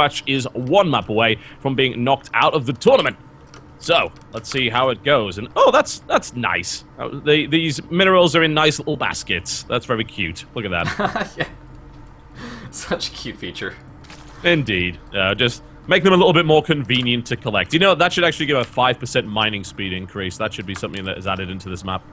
Sasquatch is one map away from being knocked out of the tournament. So, let's see how it goes. And, oh, that's nice. These minerals are in nice little baskets. That's very cute. Look at that. Yeah. Such a cute feature. Indeed. Just make them a little bit more convenient to collect. You know, that should actually give a 5% mining speed increase. That should be something that is added into this map.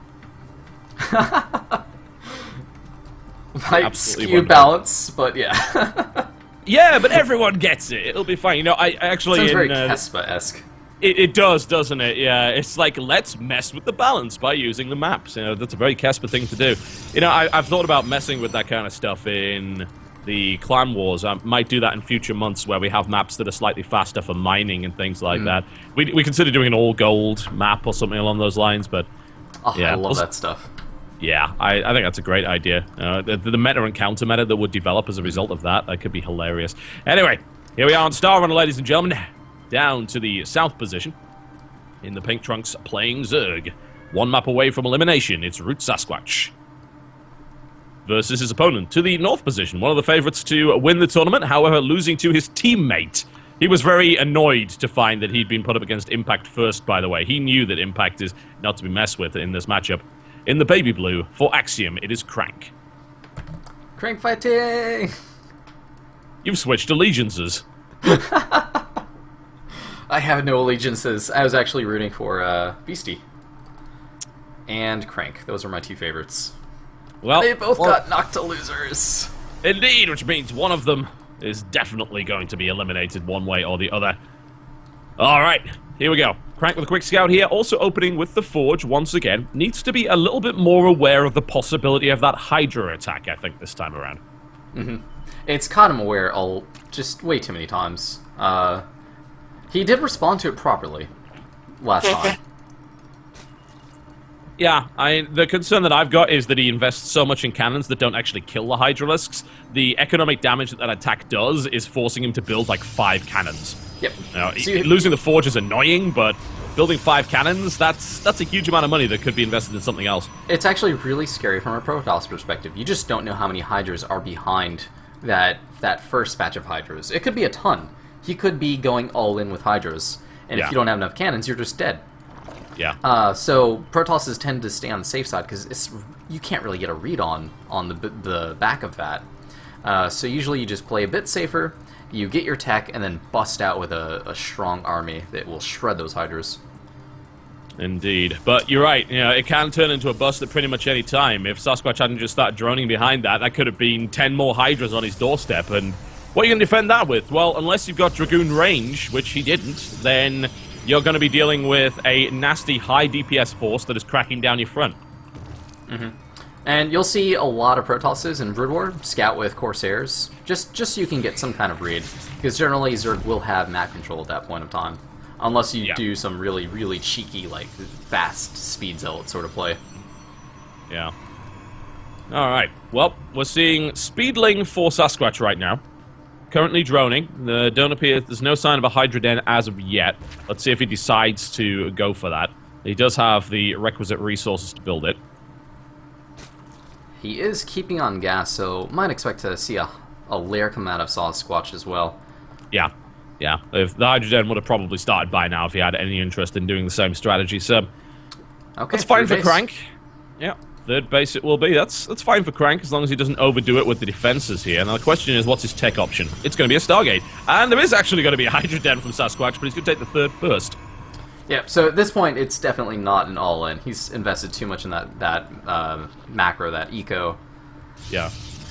Might skew balance, but yeah. Yeah, but everyone gets it. It'll be fine. You know, I actually... Sounds very Kespa-esque. It does, doesn't it? Yeah, it's like, let's mess with the balance by using the maps. You know, that's a very Kespa thing to do. You know, I've thought about messing with that kind of stuff in the Clan Wars. I might do that in future months where we have maps that are slightly faster for mining and things like that. We consider doing an all-gold map or something along those lines, but... Oh, yeah, I love that stuff. Yeah, I think that's a great idea. The meta and counter meta that would develop as a result of that could be hilarious. Anyway, here we are on Star Runner, ladies and gentlemen. Down to the south position. In the pink trunks, playing Zerg. One map away from elimination, it's Root Sasquatch. Versus his opponent to the north position. One of the favorites to win the tournament, however, losing to his teammate. He was very annoyed to find that he'd been put up against Impact first, by the way. He knew that Impact is not to be messed with in this matchup. In the baby blue, for Axiom, it is CranK. CranK fighting! You've switched allegiances. I have no allegiances. I was actually rooting for Beastie. And CranK. Those are my two favorites. Well, they both got knocked to losers. Indeed, which means one of them is definitely going to be eliminated one way or the other. Alright, here we go. CranK with a quick scout here, also opening with the Forge once again. Needs to be a little bit more aware of the possibility of that Hydra attack, I think, this time around. It's caught him aware just way too many times. He did respond to it properly last time. Yeah, the concern that I've got is that he invests so much in cannons that don't actually kill the Hydralisks. The economic damage that attack does is forcing him to build like 5 cannons. Yep. You know, losing the Forge is annoying, but building 5 cannons, that's a huge amount of money that could be invested in something else. It's actually really scary from a Protoss perspective. You just don't know how many Hydras are behind that first batch of Hydras. It could be a ton. He could be going all in with Hydras, and if you don't have enough cannons, you're just dead. Yeah. So Protosses tend to stay on the safe side because you can't really get a read on the back of that. So usually you just play a bit safer, you get your tech, and then bust out with a strong army that will shred those Hydras. Indeed. But you're right, you know, it can turn into a bust at pretty much any time. If Sasquatch hadn't just started droning behind that could have been 10 more Hydras on his doorstep, and what are you going to defend that with? Well, unless you've got Dragoon range, which he didn't, then you're going to be dealing with a nasty high DPS force that is cracking down your front. And you'll see a lot of Protosses in Brood War scout with Corsairs, just so you can get some kind of read, because generally Zerg will have map control at that point of time, unless you do some really, really cheeky, like, fast speed zealot sort of play. Yeah. Alright, well, we're seeing Speedling for Sasquatch right now. Currently droning. There's no sign of a Hydra Den as of yet. Let's see if he decides to go for that. He does have the requisite resources to build it. He is keeping on gas, so might expect to see a lair come out of Sasquatch as well. Yeah. If the Hydra Den would have probably started by now if he had any interest in doing the same strategy, so... Okay, that's fine for CranK. Yeah. Third base it will be. That's fine for CranK as long as he doesn't overdo it with the defenses here. Now the question is, what's his tech option? It's going to be a Stargate. And there is actually going to be a Hydra Den from Sasquatch, but he's going to take the third first. Yeah, so at this point, it's definitely not an all-in. He's invested too much in that macro, that eco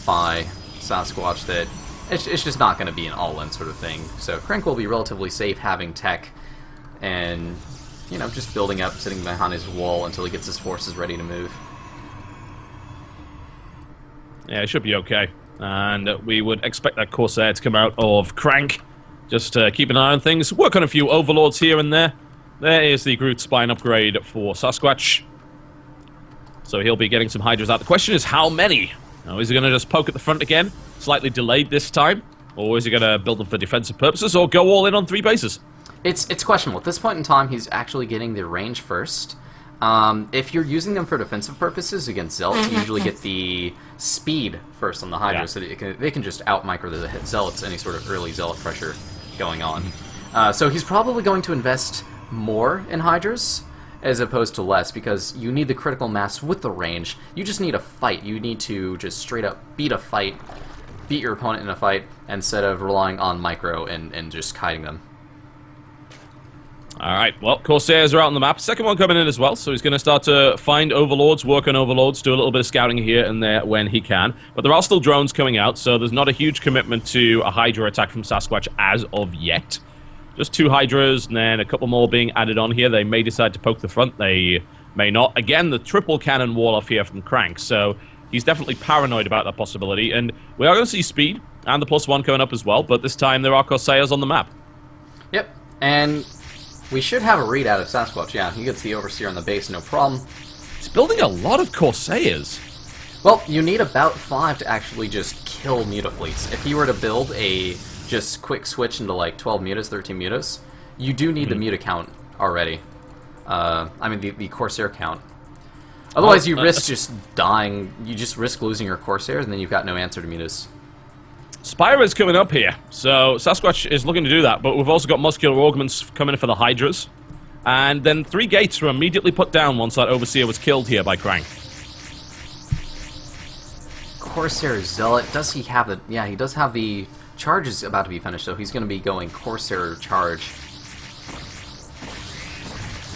by Sasquatch, that it's just not going to be an all-in sort of thing. So CranK will be relatively safe having tech and, you know, just building up, sitting behind his wall until he gets his forces ready to move. Yeah, it should be okay. And we would expect that Corsair to come out of CranK. Just keep an eye on things. Work on a few Overlords here and there. There is the Groot Spine upgrade for Sasquatch. So he'll be getting some Hydras out. The question is how many? Now, is he going to just poke at the front again? Slightly delayed this time? Or is he going to build them for defensive purposes? Or go all in on 3 bases? It's questionable. At this point in time, he's actually getting the range first. If you're using them for defensive purposes against Zealots, you usually get the speed first on the Hydra, so that they can just out-micro the Zealots, any sort of early Zealot pressure going on. So he's probably going to invest more in Hydras, as opposed to less, because you need the critical mass with the range. You just need a fight. You need to just straight up beat a fight, beat your opponent in a fight, instead of relying on micro and just kiting them. Alright, well, Corsairs are out on the map. Second one coming in as well, so he's going to start to find Overlords, work on Overlords, do a little bit of scouting here and there when he can. But there are still drones coming out, so there's not a huge commitment to a Hydra attack from Sasquatch as of yet. Just 2 Hydras, and then a couple more being added on here. They may decide to poke the front, they may not. Again, the triple cannon wall off here from CranK, so he's definitely paranoid about that possibility. And we are going to see speed, and the +1 coming up as well, but this time there are Corsairs on the map. Yep, and we should have a readout of Sasquatch. Yeah, he gets the Overseer on the base, no problem. He's building a lot of Corsairs. Well, you need about 5 to actually just kill Mutafleets. If you were to build a just quick switch into like 12 mutas, 13 mutas, you do need the muta count already. I mean, the Corsair count. Otherwise, you risk just dying. You just risk losing your Corsairs, and then you've got no answer to mutas. Spira's coming up here, so Sasquatch is looking to do that, but we've also got muscular augments coming in for the Hydras. And then 3 gates were immediately put down once that Overseer was killed here by CranK. Corsair Zealot, does he have the... Yeah, he does have the... Charge is about to be finished, so he's going to be going Corsair Charge.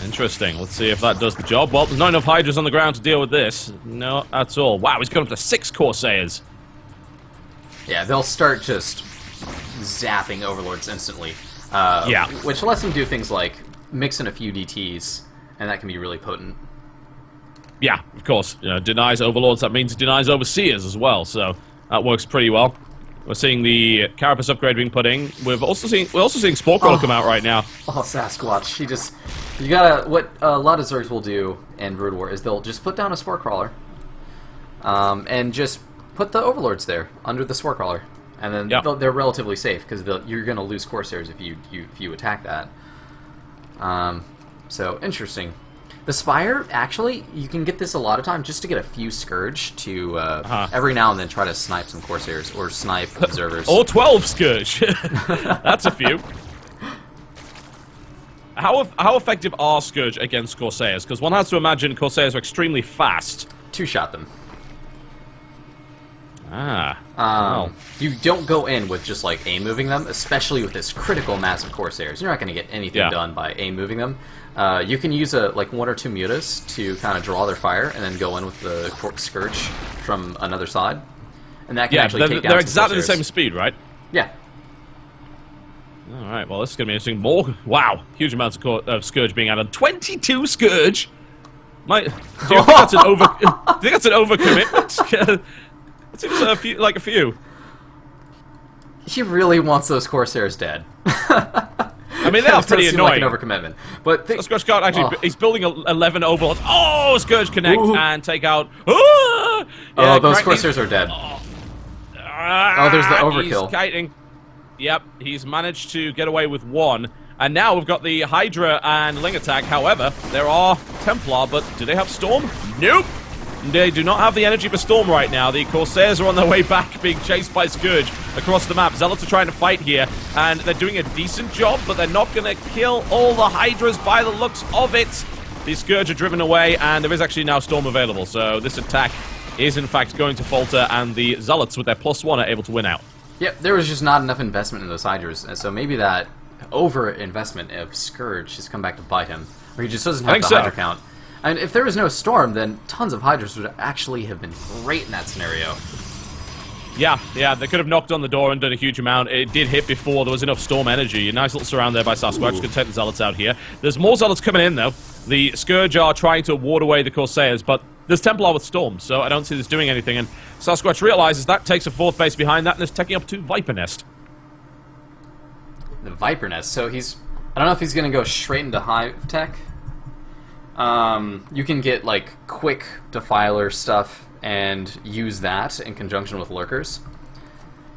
Interesting. Let's see if that does the job. Well, there's not enough Hydras on the ground to deal with this. No, that's all. Wow, he's gone up to 6 Corsairs. Yeah, they'll start just zapping Overlords instantly. Yeah. Which lets them do things like mix in a few DTs, and that can be really potent. Yeah, of course. You know, denies Overlords, that means it denies Overseers as well, so that works pretty well. We're seeing the Carapace upgrade being put in. We're also seeing Spore Crawler come out right now. Oh, Sasquatch. You gotta... What a lot of Zergs will do in Brood War is they'll just put down a Spore Crawler, and just put the Overlords there, under the Spore Crawler. And then they're relatively safe, because you're gonna lose Corsairs if you attack that. So, interesting. The Spire, actually, you can get this a lot of time just to get a few Scourge to every now and then try to snipe some Corsairs or snipe Observers. Or 12 Scourge. That's a few. How effective are Scourge against Corsairs? Because one has to imagine Corsairs are extremely fast. 2-shot them. Well. You don't go in with just like A-moving them, especially with this critical mass of Corsairs. You're not going to get anything done by A-moving them. You can use like 1 or 2 mutas to kind of draw their fire, and then go in with the Scourge from another side, and that can actually take down. They're exactly the same speed, right? Yeah. All right. Well, this is going to be interesting. More. Wow, huge amounts of Scourge being added. 22 Scourge. Do you think that's an over? Do you think that's an overcommitment? It seems like a few. He really wants those Corsairs dead. I mean, that's pretty annoying. Like an overcommitment. But Scourge can't actually. He's building 11 Overlords. Oh, Scourge connect and take out. Yeah, those Corsairs are dead. There's the overkill. He's kiting. Yep, he's managed to get away with 1. And now we've got the Hydra and Ling attack. However, there are Templar, but do they have Storm? Nope. They do not have the energy for Storm right now. The Corsairs are on their way back, being chased by Scourge across the map. Zealots are trying to fight here, and they're doing a decent job, but they're not going to kill all the Hydras by the looks of it. The Scourge are driven away, and there is actually now Storm available, so this attack is in fact going to falter, and the Zealots with their +1 are able to win out. Yep, there was just not enough investment in those Hydras, and so maybe that over-investment of Scourge has come back to bite him, or he just doesn't have the Hydra count. And if there was no Storm, then tons of Hydras would actually have been great in that scenario. Yeah, they could have knocked on the door and done a huge amount. It did hit before. There was enough Storm energy. A nice little surround there by Sasquatch. Could take the Zealots out here. There's more Zealots coming in, though. The Scourge are trying to ward away the Corsairs, but there's Templar with Storm, so I don't see this doing anything. And Sasquatch realizes that, takes a 4th base behind that, and is taking up to Viper Nest. The Viper Nest. So he's... I don't know if he's going to go straight into Hive Tech. You can get, like, quick Defiler stuff and use that in conjunction with Lurkers.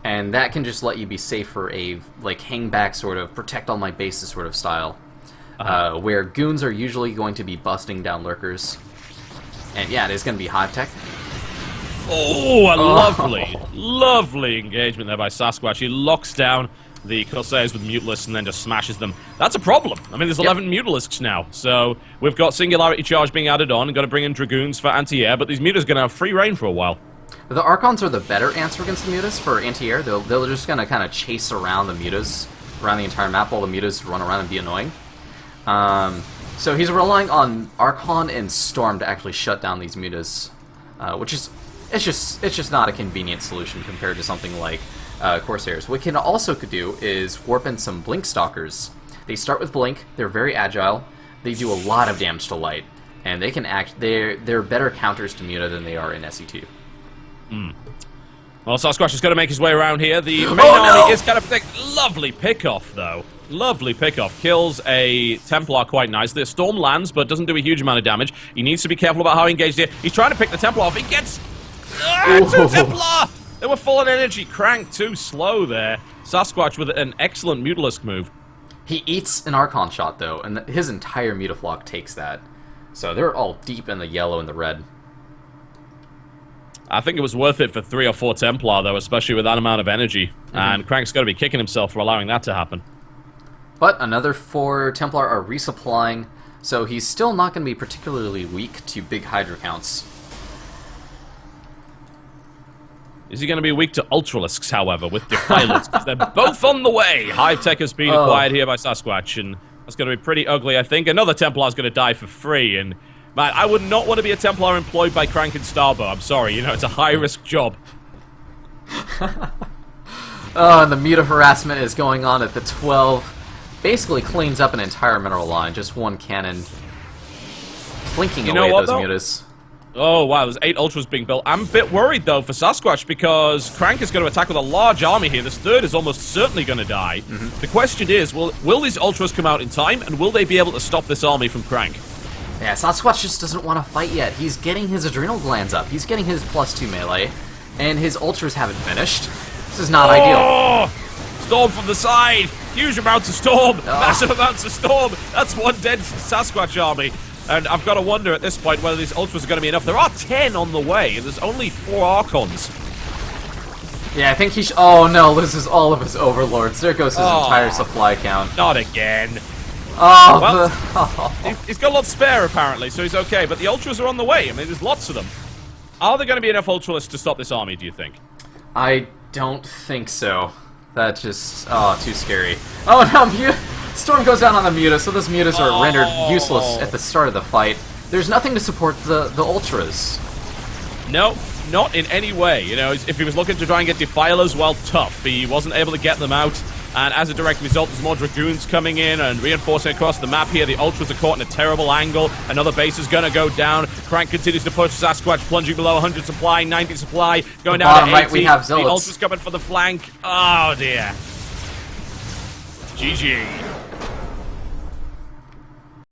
And that can just let you be safe for a, like, hang back sort of, protect all my bases sort of style. where goons are usually going to be busting down lurkers. And yeah, it is going to be hive tech. Oh, a lovely, lovely engagement there by Sasquatch. He locks down the Corsairs with Mutalisks and then just smashes them. That's a problem. I mean, there's 11 Mutalisks now, so we've got Singularity Charge being added on, and got to bring in Dragoons for anti-air, but these Mutas are going to have free reign for a while. The Archons are the better answer against the Mutas for anti-air. They're just going to kind of chase around the Mutas, around the entire map, while the Mutas run around and be annoying. So he's relying on Archon and Storm to actually shut down these Mutas, which is... It's just not a convenient solution compared to something like Corsairs. What we can also do is warp in some Blink Stalkers. They start with Blink, they're very agile, they do a lot of damage to light, and they can act. They're better counters to Muta than they are in SE2. Well, Sasquatch is going to make his way around here. The main army is kind of thick. Lovely pick-off, though. Lovely pick-off. Kills a Templar quite nicely. The Storm lands, but doesn't do a huge amount of damage. He needs to be careful about how he engaged here. He's trying to pick the Templar off. He gets... two Templar! They were full on energy. CranK too slow there. Sasquatch with an excellent Mutalisk move. He eats an Archon shot, though, and his entire Mutaflock takes that. So they're all deep in the yellow and the red. I think it was worth it for 3 or 4 Templar, though, especially with that amount of energy. And CranK's got to be kicking himself for allowing that to happen. But another 4 Templar are resupplying, so he's still not going to be particularly weak to big Hydra counts. Is he going to be weak to Ultralisks, however, with Defilers? Because they're both on the way. Hive Tech has been acquired here by Sasquatch, and that's going to be pretty ugly, I think. Another Templar's going to die for free, and... Man, I would not want to be a Templar employed by CranK and STARBOW. I'm sorry, you know, it's a high-risk job. And the Muta harassment is going on at the 12. Basically cleans up an entire mineral line. Just one cannon plinking away at those Mutas. Oh, wow, there's 8 Ultras being built. I'm a bit worried, though, for Sasquatch, because CranK is going to attack with a large army here. This third is almost certainly going to die. The question is, will these Ultras come out in time, and will they be able to stop this army from CranK? Yeah, Sasquatch just doesn't want to fight yet. He's getting his adrenal glands up. He's getting his +2 melee, and his Ultras haven't finished. This is not ideal. Storm from the side! Huge amounts of Storm! Massive amounts of Storm! That's one dead Sasquatch army. And I've got to wonder at this point whether these Ultras are going to be enough. There are 10 on the way, and there's only 4 Archons. Yeah, I think he should... Oh no, loses all of his Overlords. There goes his entire supply count. Not again. He's got a lot spare, apparently, so he's okay. But the Ultras are on the way. I mean, there's lots of them. Are there going to be enough Ultralists to stop this army, do you think? I don't think so. That's just... Oh, too scary. Oh, no, Storm goes down on the Muta, so those Mutas are rendered useless at the start of the fight. There's nothing to support the Ultras. No, not in any way. You know, if he was looking to try and get Defilers, well, tough. He wasn't able to get them out. And as a direct result, there's more Dragoons coming in and reinforcing across the map here. The Ultras are caught in a terrible angle. Another base is going to go down. CranK continues to push. Sasquatch plunging below 100 supply, 90 supply, going down to 80. Right, we have Zealots. The Ultras coming for the flank. Oh, dear. GG.